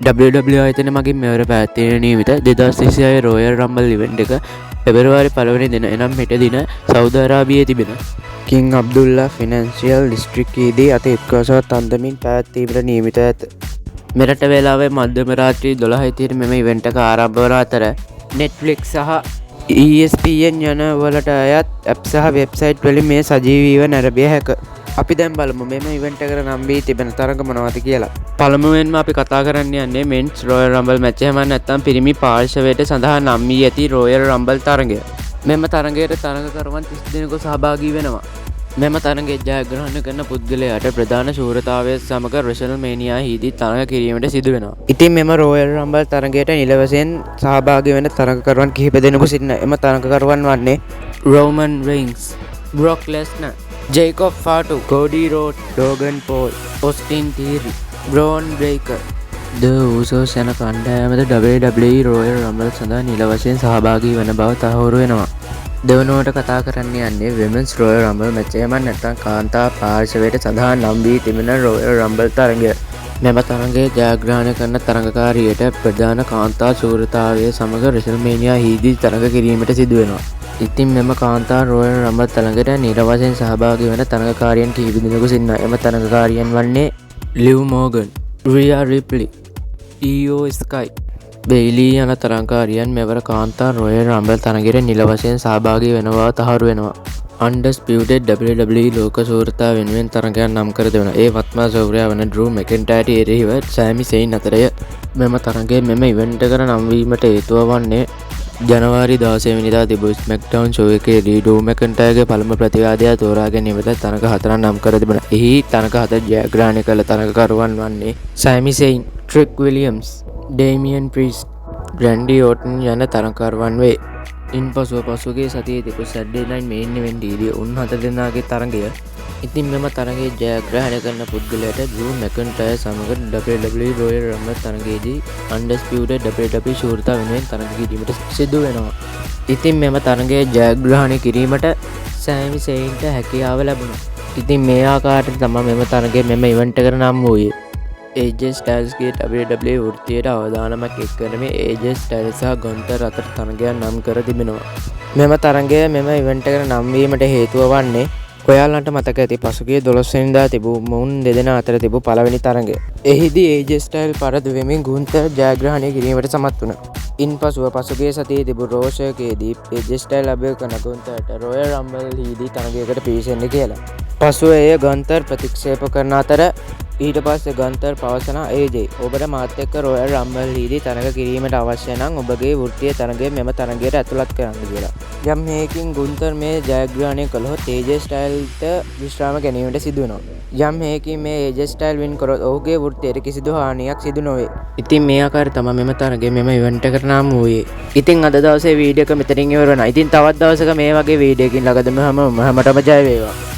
WWE ආයතනය මගින් මෙවර පැවැත්වෙන නියමිත 2026 රෝයල් රම්බල් ඉවෙන්ට් එක පෙබරවාරි 1 වෙනි දින එනම් හෙට දින සෞදි අරාබියේ තිබෙන කිං අබ්දුල්ලා ෆිනැන්ෂියල් දිස්ත්‍රික්කයේදී අති උත්කර්ෂවත් අන්දමින් පැවැත්වීමට නියමිත ඇත. මෙරට වේලාවේ මධ්‍යම රාත්‍රී 12:30 මෙම ඉවෙන්ට් එක ආරම්භ වන අතර Netflix සහ ESPN යන වලට අයත් ඇප් සහ වෙබ්සයිට් වලින් මේ සජීවීව නැරඹිය හැක. අපි දැන් බලමු මෙම ඉවෙන්ට් එකට නම් වී තිබෙන තරඟ මොනවද කියලා. පළමුවෙන්ම අපි කතා කරන්න යන්නේ මෙන්ස් රෝයල් රම්බල් මැච් එක නැත්නම් පිරිමි පාර්ශවයට සඳහා නම් වී ඇති රෝයල් රම්බල් තරඟය. මෙම තරඟයට තරඟකරුවන් 30 දෙනෙකු සහභාගී වෙනවා. මෙම තරඟය ජයග්‍රහණය කරන පුද්ගලයාට ප්‍රධාන ශූරතාවය සමග රෙසල්මේනියා හිදී තරඟ කිරීමට සිදු වෙනවා. ඉතින් මෙම රෝයල් රම්බල් තරඟයට නිල වශයෙන් සහභාගී වෙන තරඟකරුවන් කිහිප දෙනෙකු සිටින. එම තරඟකරුවන් වන්නේ Roman Reigns, Brock Lesnar, Jacob Fatu, Cody Rhodes, Logan Paul, Austin Theory, Bron Breakker, the Usos යන කණ්ඩායමද WWE රෝයල් රම්බල් සඳහා නිල වශයෙන් සහභාගී වන බව තහවුරු වෙනවා. දෙවනුවට කතා කරන්න යන්නේ විමන්ස් රෝයල් රම්බල් මැච් එක නැත්නම් කාන්තා පාර්ශවයට සඳහා නම් වී තිබෙන රෝයල් රම්බල් තරඟය. මෙම තරඟය ජයග්‍රහණය කරන තරඟකාරියට ප්‍රධාන කාන්තා ශූරතාවය සමග රෙසල්මේනියා හිදී තරඟ කිරීමට සිදු වෙනවා. ඉතින් මෙම කාන්තා රෝයල් රම්බල් තරඟයට නිල වශයෙන් සහභාගී වන තරඟකාරියන් කිහිප දෙනෙකු සිටිනවා. එම තරඟකාරියන් වන්නේ ලිව් මෝගන්, රියා රිප්ලි, ඊයෝ ස්කයි, බෙයිලී යන තරඟකාරියන් මෙවර කාන්තා රෝයල් රම්බල් තරඟයට නිල වශයෙන් සහභාගී වෙන බව තහවුරු වෙනවා. අන්ඩස්පියුටඩ් WWE ලෝක ශූරතා වෙනුවෙන් තරඟයක් නම් කර දෙවන ඒ වත්මා ශූරයා වන ඩ්‍රූ මැකින්ටයර්ට එරෙහිව සෑමි සෙයින් අතරය. මෙම තරඟය මෙම ඉවෙන්ට් එකට නම් වීමට හේතුව වන්නේ ජනවාරි 16 වෙනිදා තිබූ ස්මැක්ඩවුන් ෂෝ එකේදී ඩ්‍රූ මැකින්ටයර්ගේ පළමු ප්‍රතිවාදය තෝරා ගැනීමට තරඟ 4ක් නම් කර තිබුණා. එහි තරඟ 4 ජයග්‍රහණය කළ තරඟකරුවන් වන්නේ සෑමි සෙයින්, ට්‍රික් විලියම්ස්, ඩේමියන් ප්‍රීස්ට්, රැන්ඩි ඕටන් යන තරඟකරුවන් වේ. ඉන්පසුව පසුගිය සතියේ තිබු සැටර්ඩේ නයිට් මේන් ඉවෙන්ට්දී උන් 7 දෙනාගේ තරඟය. ඉතින් මෙම තරඟයේ ජයග්‍රහණය කරන පුද්ගලයාට ඩ්‍රූ මැකින්ටයර් සමග WWE රෝයල් රම්බල් තරඟයේදී අන්ඩස්පියුටඩ් WWE ශූරතා වෙනුවෙන් තරඟ කිරීමට සිදු වෙනවා. ඉතින් මෙම තරඟය ජයග්‍රහණය කිරීමට සෑමි සෙයින්ට හැකියාව ලැබුණා. ඉතින් මේ ආකාරයට තමයි මෙම තරඟය මෙම ඉවෙන්ට් එකට නම් වූයේ. AJ ස්ටයිල්ස්ගේ WWE වෘත්තියට අවදානමක් එක් කරමින් AJ ස්ටයිල්ස් සහ ගොන්තර් අතර තරඟයක් නම් කර තිබෙනවා. මෙම තරඟය මෙම ඉවෙන්ට් එකට නම් වීමට හේතුව වන්නේ ඔයාලන්ට මතක ඇති පසුගිය 12 වෙනිදා තිබූ මුන් දෙදෙනා අතර තිබූ පළවෙනි තරඟය. එහිදී AJ ස්ටයිල්ස් පරදු වෙමින් ගුන්තර් ජයග්‍රහණය කිරීමට සමත් වුණා. ඉන්පසුව පසුගිය සතියේ තිබූ රෝ ෂෝ එකේදී AJ ස්ටයිල්ස් අභය කරන ගුන්තරට රෝයල් රම්බල් හිදී තරඟයකට පිවිසෙන්න කියලා. පසුව එය ගුන්තර් ප්‍රතික්ෂේප කරන අතර ඊට පස්සේ ගුන්තර් පවසන AJ ඔබට මාත් එක්ක රෝයල් රම්බල් හිදී තරඟ කිරීමට අවශ්‍ය නම් ඔබගේ වෘත්තීය තරඟය මෙම තරඟයට ඇතුළත් කරන්න කියලා. යම් හේකින් ගුන්තර් මේ ජයග්‍රහණය කළහොත් AJ ස්ටයිල්ට විශ්‍රාම ගැනීමට සිදු වෙනවා. යම් හේකින් මේ AJ ස්ටයිල් වින් කරොත් ඔහුගේ වෘත්තීයට කිසිදු හානියක් සිදු නොවේ. ඉතින් මේ ආකාරයට තමයි මෙම තරඟය මෙම ඉවෙන්ට් එකට නම් වූයේ. ඉතින් අද දවසේ වීඩියෝ එක මෙතනින් ඉවර වෙනවා. ඉතින් තවත් දවසක මේ වගේ වීඩියෝ එකකින් ළඟදම හැමෝටම ජය වේවා.